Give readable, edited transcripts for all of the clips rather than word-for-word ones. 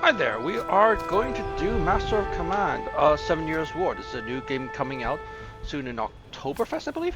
Hi there, we are going to do Master of Command, 7 Years War. This is a new game coming out soon in Oktoberfest, I believe.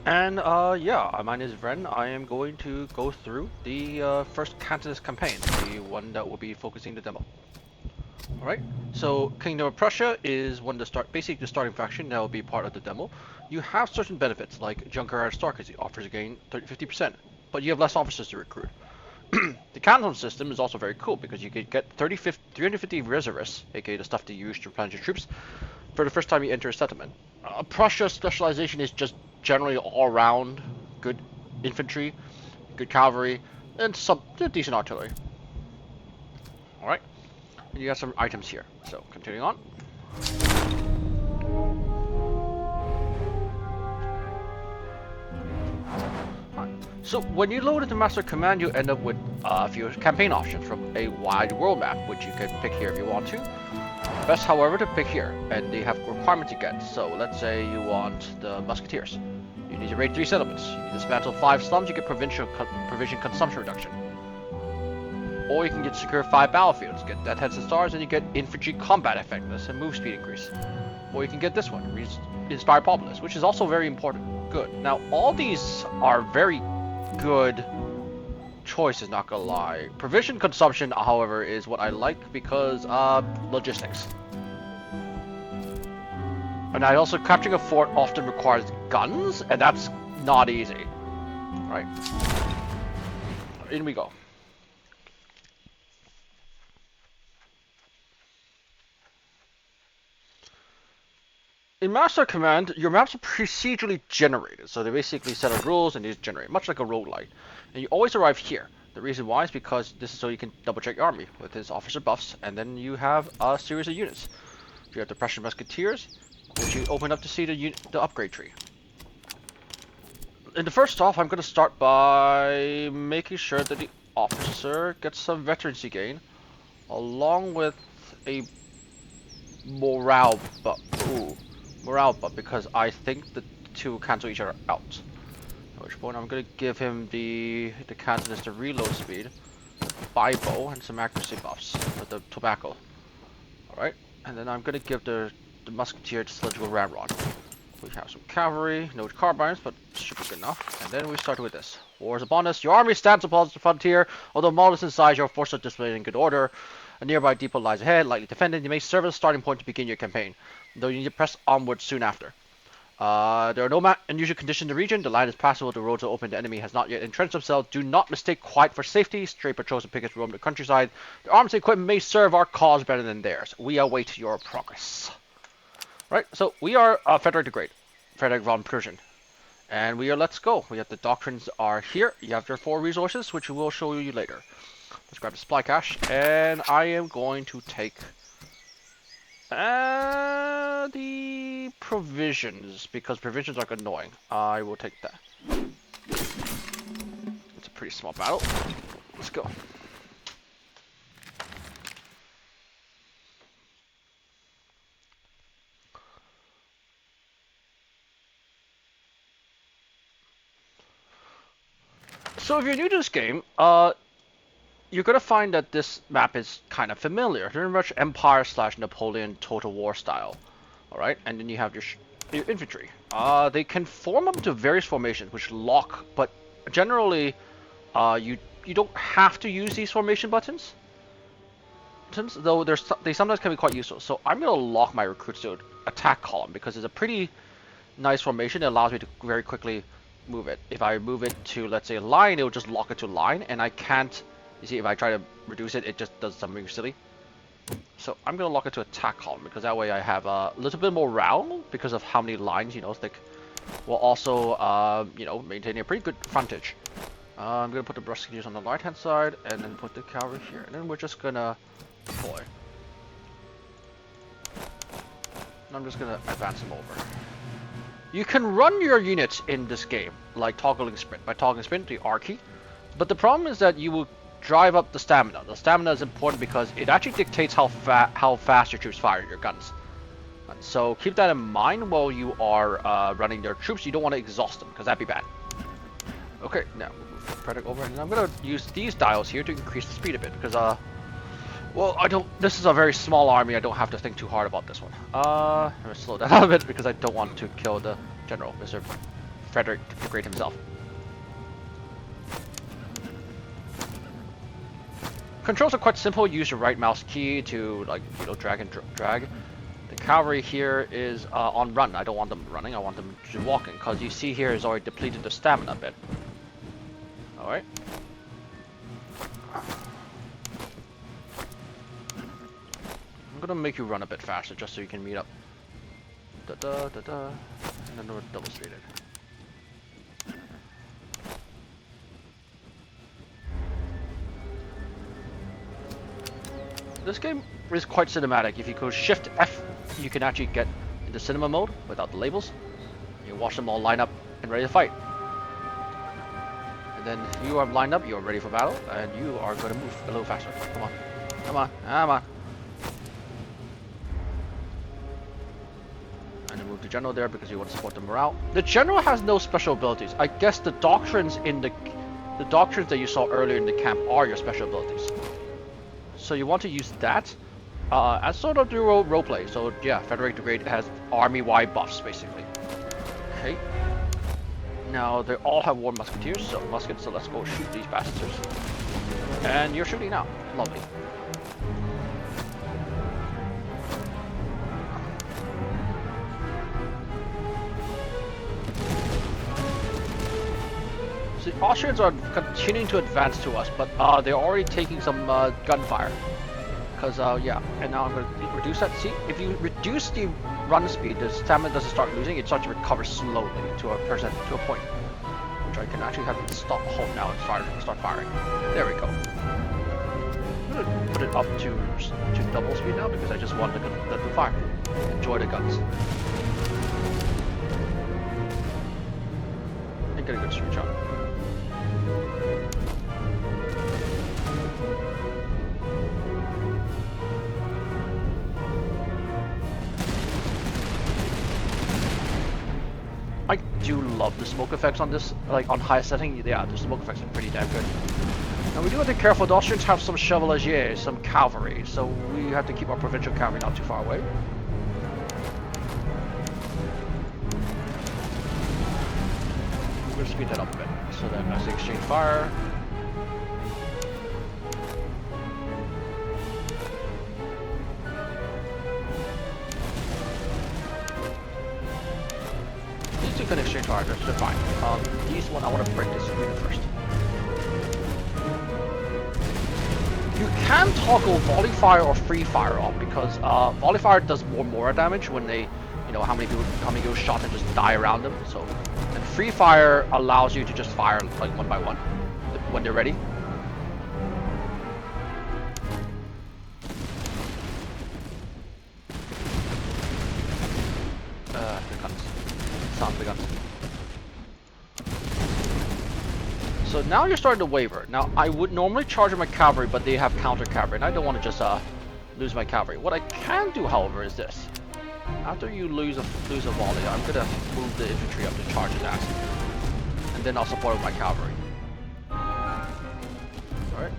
And yeah, my name is Vren. I am going to go through the first Cantonist campaign, the one that will be focusing the demo. Alright, so Kingdom of Prussia is basically the starting faction that will be part of the demo. You have certain benefits, like Junker Aristocracy offers again 50%, but you have less officers to recruit. The canton system is also very cool because you could get 350 reservists, aka the stuff to use to replenish your troops, for the first time you enter a settlement. Prussia's specialization is just generally all around good infantry, good cavalry, and some decent artillery. Alright, and you got some items here. So, continuing on. So when you load into Master Command, you end up with a few campaign options from a wide world map, which you can pick here if you want to. Best, however, to pick here, and they have requirements to get. So let's say you want the Musketeers. You need to raid 3 settlements. You need to dismantle 5 slums, you get provision consumption reduction. Or you can get secure 5 battlefields, get Deathheads and Stars, and you get infantry combat effectiveness and move speed increase. Or you can get this one, Inspire Populace, which is also very important. Good. Now, all these are very good choices, not gonna lie. Provision consumption, however, is what I like because logistics. And also capturing a fort often requires guns, and that's not easy. Right. In we go. In Master Command, your maps are procedurally generated, so they basically set up rules and they generate, much like a roguelite. And you always arrive here. The reason why is because this is so you can double check your army with its officer buffs, and then you have a series of units. You have the Prussian Musketeers, which you open up to see the upgrade tree. And the first off, I'm going to start by making sure that the officer gets some veterancy gain, along with a morale buff. Morale buff, because I think the two cancel each other out. At which point I'm gonna give him the cantonist to reload speed, Bible, and some accuracy buffs with the tobacco. Alright, and then I'm gonna give the musketeer to cylindrical ramrod. We have some cavalry, no carbines, but should be good enough. And then we start with this. War is upon us. Your army stands upon the frontier. Although modest in size, your forces are displayed in good order. A nearby depot lies ahead, lightly defended. You may serve as a starting point to begin your campaign, though you need to press onward soon after. There are no unusual conditions in the region. The line is passable, the roads are open, the enemy has not yet entrenched themselves. Do not mistake quiet for safety. Stray patrols and pickets roam the countryside. The arms and equipment may serve our cause better than theirs. We await your progress. Right, so we are Frederick the Great, Frederick von Prussia. And we are, let's go. We have the doctrines are here. You have your 4 resources, which we will show you later. Let's grab the supply cache, and I am going to take the provisions, because provisions are annoying. I will take that. It's a pretty small battle. Let's go. So if you're new to this game, you're gonna find that this map is kind of familiar. Very much Empire / Napoleon Total War style. Alright, and then you have your infantry. They can form up to various formations, which lock, but generally, you don't have to use these formation buttons. Though they sometimes can be quite useful. So I'm gonna lock my recruits to attack column because it's a pretty nice formation that allows me to very quickly move it. If I move it to, let's say, a line, it will just lock it to line, and I can't. You see, if I try to reduce it, it just does something silly. So I'm gonna lock it to attack column because that way I have a little bit more morale because of how many lines, stick. While also, maintaining a pretty good frontage. I'm gonna put the musketeers on the right hand side and then put the cavalry here, and then we're just gonna deploy. And I'm just gonna advance them over. You can run your units in this game, like toggling sprint. By toggling sprint, the R key. But the problem is that you will drive up the stamina. The stamina is important because it actually dictates how fast your troops fire your guns. So keep that in mind while you are running their troops. You don't want to exhaust them, because that'd be bad. Okay, now we'll move the Predic over, and I'm going to use these dials here to increase the speed a bit, because Well, I don't. This is a very small army. I don't have to think too hard about this one. Let me slow down a bit because I don't want to kill the general, Mr. Frederick the Great himself. Controls are quite simple. Use your right mouse key to, like, you know, drag and drag. The cavalry here is on run. I don't want them running. I want them to walking because you see here is already depleted the stamina a bit. All right. I'm gonna make you run a bit faster just so you can meet up. Da da da da, and then we're double stated. This game is quite cinematic. If you go Shift F, you can actually get into cinema mode without the labels. You watch them all line up and ready to fight. And then you are lined up, you are ready for battle, and you are going to move a little faster. Come on, come on, come on. And then move the general there because you want to support the morale. The general has no special abilities. I guess the doctrines in the doctrines that you saw earlier in the camp are your special abilities. So you want to use that as sort of the roleplay. So yeah, Frederick the Great has army-wide buffs basically. Okay. Now they all have war musketeers, so muskets. So let's go shoot these bastards. And you're shooting now. Lovely. So the Austrians are continuing to advance to us, but they're already taking some gunfire. Because, yeah, and now I'm going to reduce that. See, if you reduce the run speed, the stamina doesn't start losing, it starts to recover slowly to a point. Which I can actually have to stop, hold now, and start firing. There we go. I'm going to put it up to double speed now, because I just want to fire. Enjoy the guns. And get a good street shot. I do love the smoke effects on this, like on high setting. Yeah, the smoke effects are pretty damn good. Now we do have to be careful. The Austrians have some chevaliers, some cavalry, so we have to keep our provincial cavalry not too far away. We're going to speed that up a bit, so that as they exchange fire. You can exchange fire, they're fine. These one, I want to break this unit first. You can toggle volley fire or free fire on because volley fire does more damage when they, you know, how many people shot and just die around them. So, and free fire allows you to just fire like one by one when they're ready. The guns. Sound the guns. So now you're starting to waver. Now I would normally charge my cavalry, but they have counter cavalry, and I don't want to just lose my cavalry. What I can do, however, is this: after you lose a volley, I'm gonna move the infantry up to charge his ass, and then I'll support with my cavalry. All right.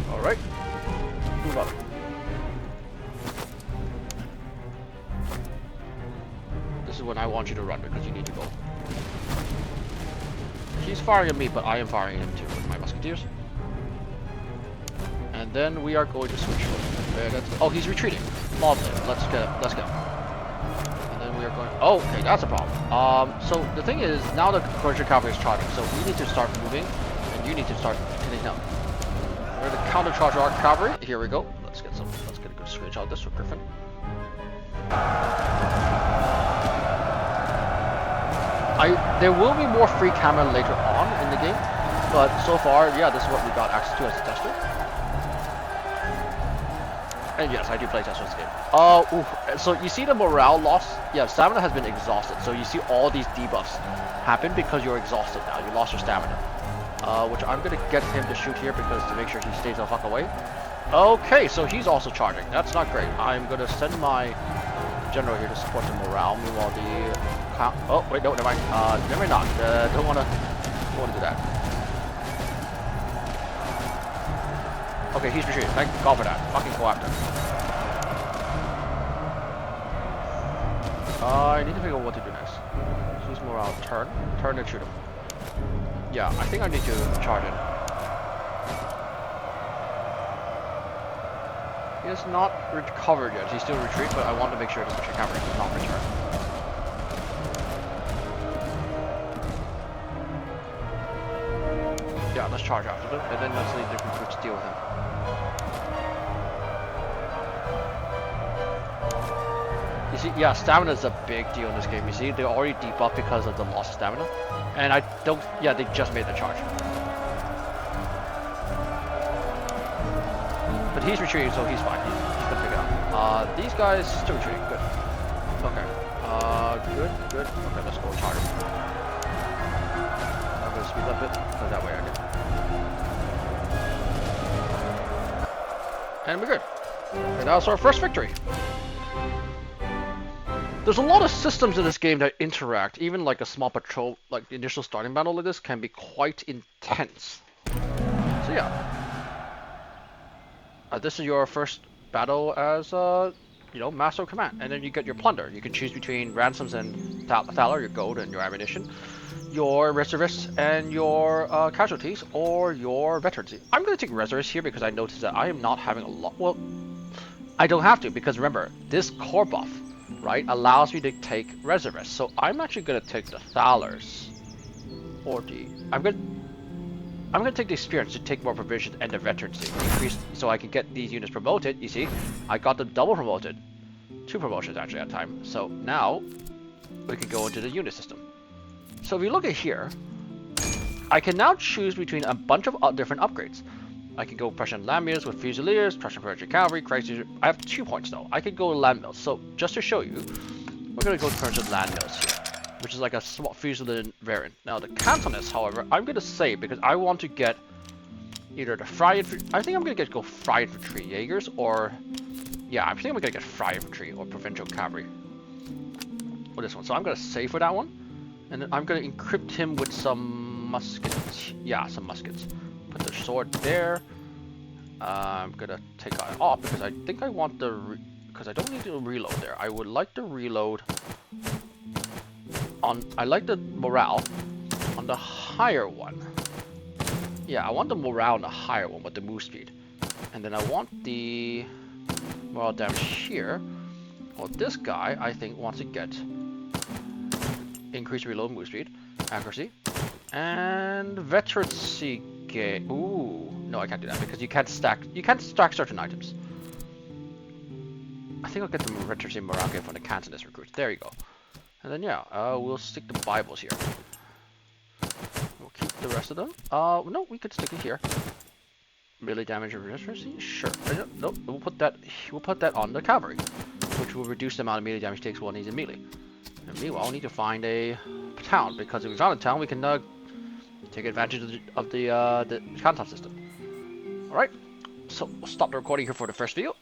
All right. Move up. This is when I want you to run because you need to go. He's firing at me, but I am firing at him too with my musketeers. And then we are going to switch. Oh, he's retreating. Lovely. Let's go. And then we are going. Oh, okay, that's a problem. So the thing is, now the Prussia cavalry is charging, so we need to start moving, and you need to start hitting them. We're going to counter charge our cavalry. Here we go. Let's get a good screenshot of this with Griffin. There will be more free camera later on in the game, but so far, yeah, this is what we got access to as a tester. And yes, I do play test this game. So you see the morale loss? Yeah, stamina has been exhausted. So you see all these debuffs happen because you're exhausted now. You lost your stamina. Which I'm gonna get him to shoot here because to make sure he stays the fuck away. Okay, so he's also charging. That's not great. I'm gonna send my general here to support the morale. Meanwhile, the pound. Oh wait, no, never mind. Never mind not. Don't wanna do that. Okay, he's retreating. Thank God for that. Fucking go after. I need to figure out what to do next. Use morale. Turn and shoot him. Yeah, I think I need to charge it. He has not recovered yet. He's still retreat, but I want to make sure this cavalry does not return. Yeah, let's charge after them, and then let's leave the recruits deal with him. You see, yeah, stamina is a big deal in this game. You see, they're already debuffed because of the loss of stamina, and I don't. Yeah, they just made the charge. But he's retreating, so he's fine. He's gonna pick it up. These guys still retreating. Good. Okay. Good. Okay, let's go charge him. I'm gonna speed up a bit. Go that way again. And we're good. And that's our first victory. There's a lot of systems in this game that interact. Even like a small patrol, like the initial starting battle like this, can be quite intense. So yeah. This is your first battle as, Master of Command. And then you get your plunder. You can choose between ransoms and thaler, your gold and your ammunition, your reservists and your casualties, or your veterans. I'm going to take reservists here because I noticed that I am not having a lot. Well, I don't have to because remember, this core buff, right, allows me to take reservists. So I'm actually going to take the thalers. Or I'm going to take the experience to take more provisions and the veterans to increase so I can get these units promoted. You see, I got them double promoted. 2 promotions actually at a time. So now we can go into the unit system. So if you look at here, I can now choose between a bunch of different upgrades. I can go Prussian land mills with fusiliers, Prussian cavalry, crisis. I have 2 points though. I could go land mills. So just to show you, we're going to go to Prussian land mills here, which is like a small Fusilier variant. Now the Cantonists, however, I'm going to save because I want to get either the Fry Infantry. I think I'm going to go Fry Infantry Jaegers, or yeah, I think I'm going to get Fry Infantry or Provincial Cavalry. Or this one. So I'm going to save for that one, and then I'm going to encrypt him with some muskets. Yeah, some muskets. Put the sword there. I'm going to take that off because I think I want the because I don't need to reload there. I would like to reload. I like the morale on the higher one. Yeah, I want the morale on the higher one with the move speed. And then I want the morale damage here. Well, this guy, I think, wants to get increased reload move speed, accuracy, and veterancy gain. Ooh, no, I can't do that because you can't stack certain items. I think I'll get the veterancy morale gain from the Cantonist recruits. There you go. And then yeah, we'll stick the Bibles here. We'll keep the rest of them. No, we could stick it here. Melee damage and resistance? Sure. No, we'll put that on the cavalry, which will reduce the amount of melee damage it takes while he's in melee. And meanwhile, we need to find a town because if we found a town, we can take advantage of the canton system. All right. So we'll stop the recording here for the first video.